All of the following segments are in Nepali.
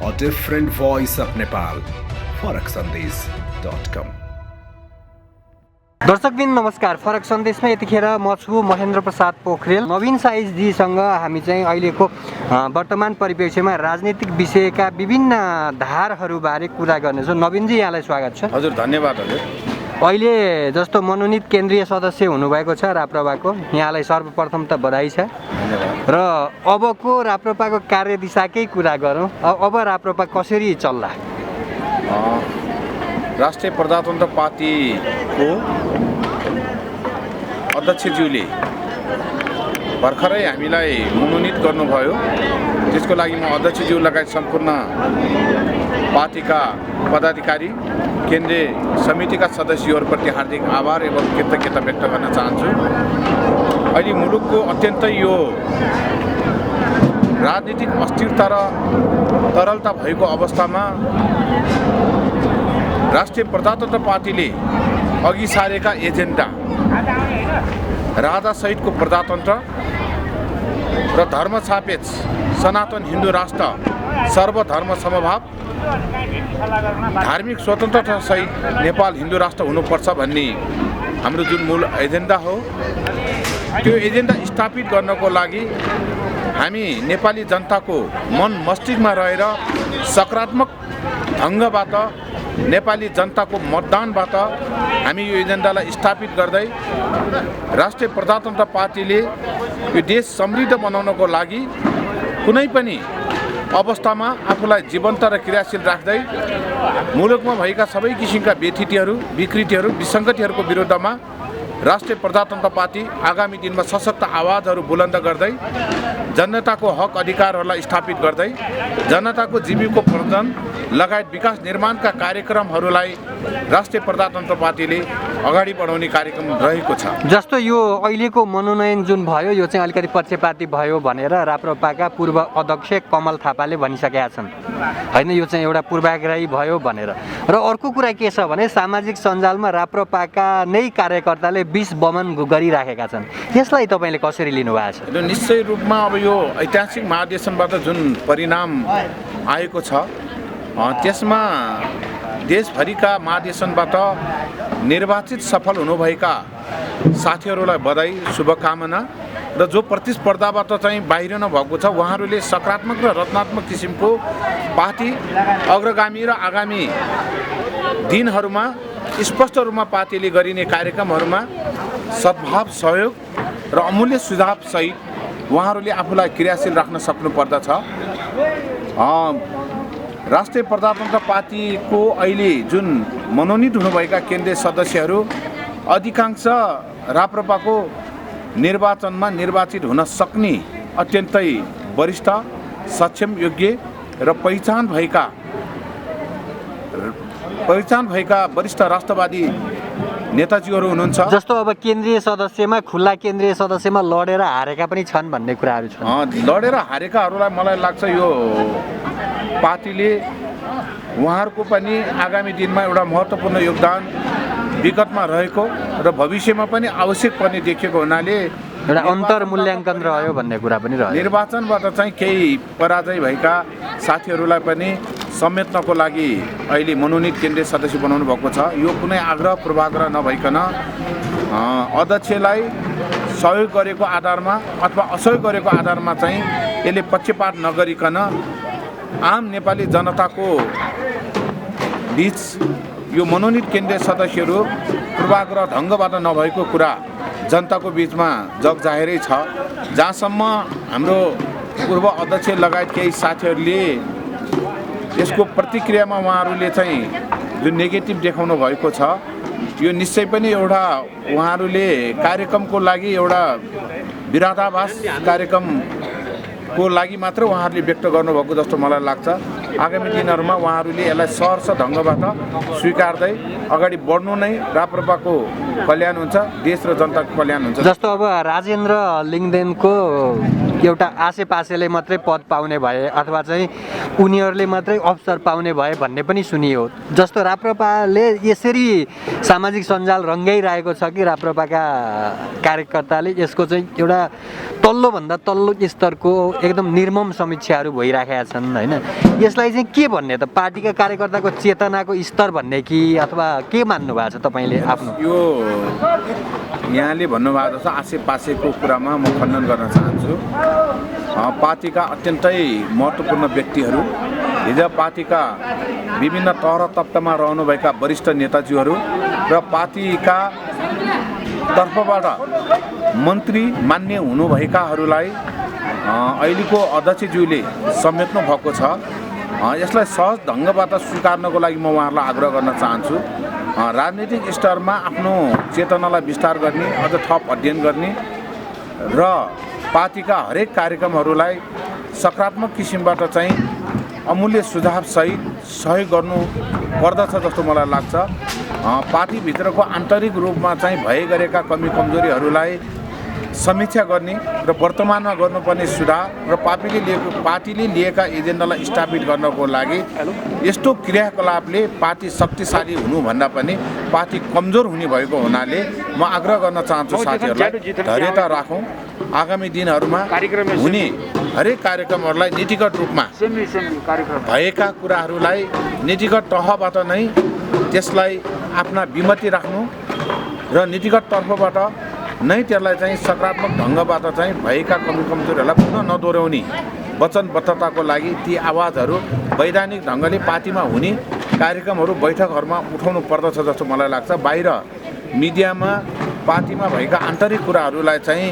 a different voice of Nepal. फरकसन्देश.com. दर्शकबिन नमस्कार। फरक सन्देशमा यतिखेर म छु महेन्द्र प्रसाद पोखरेल। नवीन साइजजीसँग हामी चाहिँ अहिलेको वर्तमान परिप्रेक्ष्यमा राजनीतिक विषयका विभिन्न धारहरूबारे कुरा गर्नेछौँ। नवीनजी, यहाँलाई स्वागत छ। हजुर, धन्यवाद हजुर। अहिले जस्तो मनोनित केन्द्रीय सदस्य हुनुभएको छ राप्रपाको, यहाँलाई सर्वप्रथम त बधाई छ। धन्यवाद। र अबको राप्रपाको कार्यदिशाकै कुरा गरौँ। अब राप्रपा कसरी चल्ला? राष्ट्रिय प्रजातन्त्र पार्टीको अध्यक्षज्यूले भर्खरै हामीलाई मनोनित गर्नुभयो। त्यसको लागि म अध्यक्षज्यू लगायत सम्पूर्ण पार्टीका पदाधिकारी, केन्द्रीय समितिका सदस्यहरूप्रति हार्दिक आभार एवं कृतज्ञता व्यक्त गर्न चाहन्छु। अहिले मुलुकको अत्यन्तै यो राजनीतिक अस्थिरता र तरलता भएको अवस्थामा राष्ट्रिय प्रजातन्त्र पार्टीले अघि सारेका एजेन्डा राजासहितको प्रजातन्त्र र धर्मसापेक्ष सनातन हिन्दू राष्ट्र, सर्वधर्म समभाव, धार्मिक स्वतन्त्रता सहित नेपाल हिन्दू राष्ट्र हुनुपर्छ भन्ने हाम्रो जुन मूल एजेन्डा हो, त्यो एजेन्डा स्थापित गर्नको लागि हामी नेपाली जनताको मन मस्तिष्कमा रहेर सकारात्मक ढङ्गबाट नेपाली जनताको मतदानबाट हामी यो एजेन्डालाई स्थापित गर्दै राष्ट्रिय प्रजातन्त्र पार्टीले यो देश समृद्ध बनाउनको लागि कुनै पनि अवस्थामा आफूलाई जीवन्त र क्रियाशील राख्दै मुलुकमा भएका सबै किसिमका व्यथितिहरू, विकृतिहरू, विसङ्गतिहरूको विरुद्धमा राष्ट्रिय प्रजातन्त्र पार्टी आगामी दिनमा सशक्त आवाजहरू बुलन्द गर्दै जनताको हक अधिकारहरूलाई स्थापित गर्दै जनताको जीविकोपार्जन लगायत विकास निर्माणका कार्यक्रमहरूलाई राष्ट्रिय प्रजातन्त्र पार्टीले अगाडि बढाउने कार्यक्रम रहेको छ। जस्तो यो अहिलेको मनोनयन जुन भयो, यो चाहिँ अलिकति पक्षपाती भयो भनेर राप्रपाका पूर्व अध्यक्ष कमल थापाले भनिसकेका छन् होइन, यो चाहिँ एउटा पूर्वाग्रही भयो भनेर। र अर्को कुरा के छ भने सामाजिक सञ्जालमा राप्रपाका नै कार्यकर्ताले विष बमन गरिराखेका छन्। यसलाई तपाईँले कसरी लिनुभएको छ? निश्चय रूपमा अब यो ऐतिहासिक महाधिवेशनबाट जुन परिणाम आएको छ, त्यसमा देशभरिका महाधिवेशनबाट निर्वाचित सफल हुनुभएका साथीहरूलाई बधाई, शुभकामना। र जो प्रतिस्पर्धाबाट चाहिँ बाहिर नभएको छ, उहाँहरूले सकारात्मक र रचनात्मक किसिमको पार्टी अग्रगामी र आगामी दिनहरूमा स्पष्ट रूपमा पार्टीले गरिने कार्यक्रमहरूमा सद्भाव, सहयोग र अमूल्य सुझावसहित उहाँहरूले आफूलाई क्रियाशील राख्न सक्नुपर्दछ। राष्ट्रिय प्रजातन्त्र पार्टीको अहिले जुन मनोनित हुनुभएका केन्द्रीय सदस्यहरू अधिकांश राप्रपाको निर्वाचनमा निर्वाचित हुन सक्ने अत्यन्तै वरिष्ठ, सक्षम, योग्य र पहिचान भएका वरिष्ठ राष्ट्रवादी नेताजीहरू हुनुहुन्छ। जस्तो अब केन्द्रीय सदस्यमा, खुल्ला केन्द्रीय सदस्यमा लडेर हारेका पनि छन् भन्ने कुराहरू छन्। लडेर हारेकाहरूलाई मलाई लाग्छ यो पार्टीले उहाँहरूको पनि आगामी दिनमा एउटा महत्त्वपूर्ण योगदान विगतमा रहेको र भविष्यमा पनि आवश्यक पर्ने देखिएको हुनाले एउटा अन्तर्मूल्याङ्कन रह्यो भन्ने कुरा पनि रह्यो। निर्वाचनबाट चाहिँ केही पराजय भएका साथीहरूलाई पनि समेट्नको लागि अहिले मनोनित केन्द्रीय सदस्य बनाउनु भएको छ। यो कुनै आग्रह पूर्वाग्रह नभइकन अध्यक्षलाई सहयोग गरेको आधारमा अथवा असहयोग गरेको आधारमा चाहिँ यसले पक्षपात नगरिकन आम नेपाली जनताको बीच यो मनोनित केन्द्रीय सदस्यहरू पूर्वाग्रह ढङ्गबाट नभएको कुरा जनताको बीचमा जग जाहेरै छ। जहाँसम्म हाम्रो पूर्व अध्यक्ष लगायत केही साथीहरूले यसको प्रतिक्रियामा उहाँहरूले चाहिँ जुन नेगेटिभ देखाउनु भएको छ, यो निश्चय पनि एउटा उहाँहरूले कार्यक्रमको लागि एउटा विरोधाभास कार्यक्रमको लागि मात्र उहाँहरूले व्यक्त गर्नुभएको जस्तो मलाई लाग्छ। आगामी दिनहरूमा उहाँहरूले यसलाई सहर्ष ढङ्गबाट स्वीकार्दै अगाडि बढ्नु नै राप्रपाको कल्याण हुन्छ, देश र जनताको कल्याण हुन्छ। जस्तो अब राजेन्द्र लिङ्गदेनको एउटा आसेपासेले मात्रै पद पाउने भए अथवा चाहिँ उनीहरूले मात्रै अवसर पाउने भए भन्ने पनि सुनियो। जस्तो राप्रपाले यसरी सामाजिक सञ्जाल रङ्गाइरहेको छ कि राप्रपाका कार्यकर्ताले यसको चाहिँ एउटा तल्लोभन्दा तल्लो स्तरको एकदम निर्मम समीक्षाहरू भइराखेका छन् होइन। यसलाई चाहिँ के भन्ने त, पार्टीका कार्यकर्ताको चेतनाको स्तर भन्ने कि अथवा के मान्नु भएको छ तपाईँले आफ्नो? यो यहाँले भन्नुभएको जस्तो आसेपासेको कुरामा म खण्डन गर्न चाहन्छु। पार्टीका अत्यन्तै महत्त्वपूर्ण व्यक्तिहरू, हिजो पार्टीका विभिन्न तह र तब्कामा रहनुभएका वरिष्ठ नेताजीहरू र पार्टीका तर्फबाट मन्त्री मान्य हुनुभएकाहरूलाई अहिलेको अध्यक्षज्यूले समेट्नु भएको छ। यसलाई सहज ढङ्गबाट स्वीकार्नको लागि म उहाँहरूलाई आग्रह गर्न चाहन्छु। राजनीतिक स्तरमा आफ्नो चेतनालाई विस्तार गर्ने, अझ थप अध्ययन गर्ने र पार्टीका हरेक कार्यक्रमहरूलाई सकारात्मक किसिमबाट चाहिँ अमूल्य सुझावसहित सहयोग गर्नु पर्दछ जस्तो मलाई लाग्छ। पार्टीभित्रको आन्तरिक रूपमा चाहिँ भए गरेका कमी कमजोरीहरूलाई समीक्षा गर्ने र वर्तमानमा गर्नुपर्ने सुधार र पार्टीले लिएका एजेन्डालाई स्थापित गर्नको लागि यस्तो क्रियाकलापले पार्टी शक्तिशाली हुनुभन्दा पनि पार्टी कमजोर हुने भएको हुनाले म आग्रह गर्न चाहन्छु साथीहरूलाई धैर्यता राखौँ। आगामी दिनहरूमा हुने हरेक कार्यक्रमहरूलाई नीतिगत रूपमा भएका कुराहरूलाई नीतिगत तहबाट नै त्यसलाई आफ्ना विमति राख्नु र नीतिगत तर्फबाट नै त्यसलाई चाहिँ सकारात्मक ढङ्गबाट चाहिँ भएका कमी कमजोरीहरूलाई पुनः नदोहोऱ्याउने वचनबद्धताको लागि ती आवाजहरू वैधानिक ढङ्गले पार्टीमा हुने कार्यक्रमहरू बैठकहरूमा उठाउनु पर्दछ जस्तो मलाई लाग्छ। बाहिर मिडियामा पार्टीमा भएका आन्तरिक कुराहरूलाई चाहिँ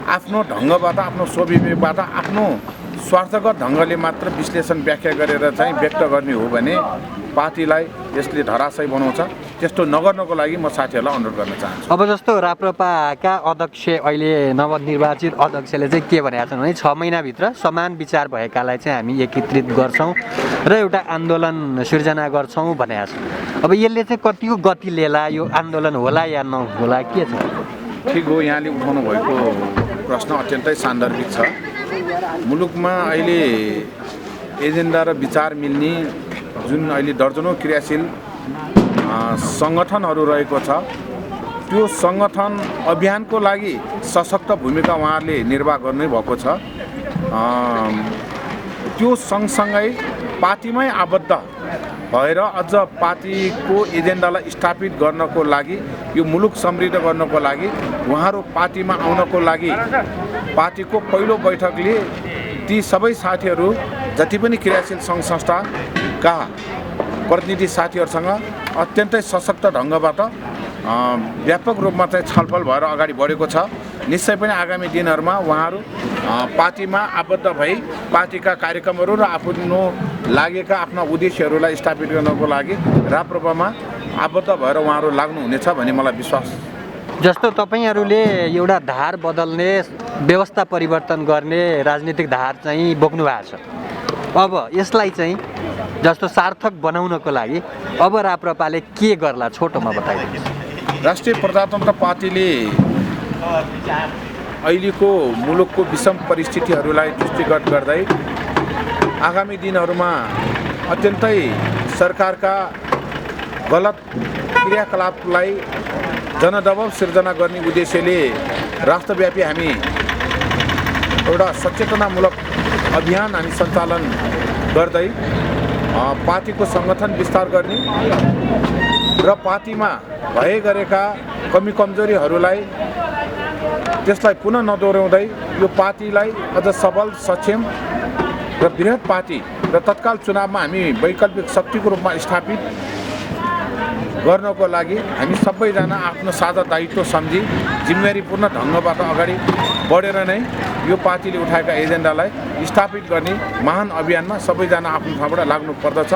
आफ्नो ढङ्गबाट, आफ्नो स्वविवेकबाट, आफ्नो स्वार्थगत ढङ्गले मात्र विश्लेषण व्याख्या गरेर चाहिँ व्यक्त गर्ने हो भने पार्टीलाई यसले धराशयी बनाउँछ। त्यस्तो नगर्नको लागि म साथीहरूलाई अनुरोध गर्न चाहन्छु। अब जस्तो राप्रपाका अध्यक्ष, अहिले नवनिर्वाचित अध्यक्षले चाहिँ के भनेका छन् भने 6 महिनाभित्र समान विचार भएकालाई चाहिँ हामी एकीकृत गर्छौँ र एउटा आन्दोलन सिर्जना गर्छौँ भनेका छन्। अब यसले चाहिँ कतिको गति लिएला, यो आन्दोलन होला या नहोला, के छ? ठिक हो, यहाँले उठाउनु भएको प्रश्न अत्यन्तै सान्दर्भिक छ। मुलुकमा अहिले एजेन्डा र विचार मिल्ने जुन अहिले दर्जनौँ क्रियाशील सङ्गठनहरू रहेको छ, त्यो सङ्गठन अभियानको लागि सशक्त भूमिका उहाँहरूले निर्वाह गर्नै भएको छ। त्यो सँगसँगै पार्टीमै आबद्ध भएर अझ पार्टीको एजेन्डालाई स्थापित गर्नको लागि, यो मुलुक समृद्ध गर्नको लागि उहाँहरू पार्टीमा आउनको लागि पार्टीको पहिलो बैठकले ती सबै साथीहरू, जति पनि क्रियाशील सङ्घ संस्थाका प्रतिनिधि साथीहरूसँग अत्यन्तै सशक्त ढङ्गबाट व्यापक रूपमा चाहिँ छलफल भएर अगाडि बढेको छ। निश्चय पनि आगामी दिनहरूमा उहाँहरू पार्टीमा आबद्ध भई पार्टीका कार्यक्रमहरू र आफ्नो लागेका आफ्ना उद्देश्यहरूलाई स्थापित गर्नको लागि राप्रपामा आबद्ध भएर उहाँहरू लाग्नुहुनेछ भन्ने मलाई विश्वास। जस्तो तपाईँहरूले एउटा धार बदल्ने, व्यवस्था परिवर्तन गर्ने राजनीतिक धार चाहिँ बोक्नु भएको छ। अब यसलाई चाहिँ जस्तो सार्थक बनाउनको लागि अब राप्रपाले के गर्ला, छोटोमा बताइदिनुहोस्। राष्ट्रिय प्रजातन्त्र पार्टीले अहिलेको मुलुकको विषम परिस्थितिहरूलाई दृष्टिगत गर्दै आगामी दिनहरूमा अत्यन्तै सरकारका गलत क्रियाकलापलाई जनदबाव सिर्जना गर्ने उद्देश्यले राष्ट्रव्यापी हामी एउटा सचेतनामूलक अभियान हामी सञ्चालन गर्दै पार्टीको सङ्गठन विस्तार गर्ने र पार्टीमा भए गरेका कमी कमजोरीहरूलाई त्यसलाई पुनः नदोहोऱ्याउँदै यो पार्टीलाई अझ सबल, सक्षम र बृहत पार्टी र तत्काल चुनावमा हामी वैकल्पिक शक्तिको रूपमा स्थापित गर्नको लागि हामी सबैजना आफ्नो साझा दायित्व सम्झी जिम्मेवारीपूर्ण ढङ्गबाट अगाडि बढेर नै यो पार्टीले उठाएका एजेन्डालाई स्थापित गर्ने महान अभियानमा सबैजना आफ्नो ठाउँबाट लाग्नु पर्दछ,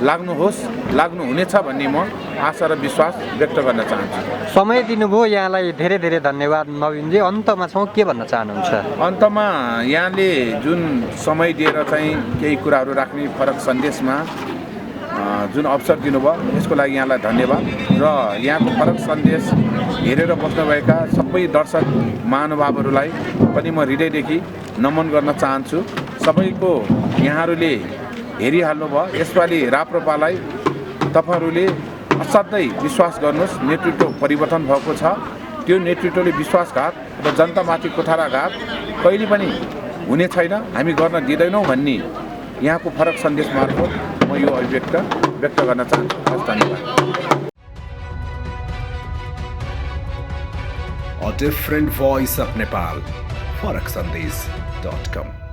लाग्नुहोस्, लाग्नुहुनेछ भन्ने म आशा र विश्वास व्यक्त गर्न चाहन्छु। समय दिनुभयो यहाँलाई धेरै धेरै धन्यवाद नवीनजी। अन्तमा छौँ, के भन्न चाहनुहुन्छ? अन्तमा यहाँले जुन समय दिएर चाहिँ केही कुराहरू राख्ने फरक सन्देशमा जुन अवसर दिनुभयो यसको लागि यहाँलाई धन्यवाद र यहाँको फरक सन्देश हेरेर बस्नुभएका सबै दर्शक महानुभावहरूलाई पनि म हृदयदेखि नमन गर्न चाहन्छु। सबैको यहाँहरूले हेरिहाल्नुभयो। यसपालि राप्रपालाई तपाईँहरूले असाध्यै विश्वास गर्नुहोस्। नेतृत्व परिवर्तन भएको छ। त्यो नेतृत्वले विश्वासघात र जनतामाथि कुठाराघात कहिले पनि हुने छैन, हामी गर्न दिँदैनौँ भन्ने यहाँको फरक सन्देश मार्फत म यो अभिव्यक्त व्यक्त गर्न चाहन्छु। धन्यवाद। A different voice of Nepal. Farak Sandesh.com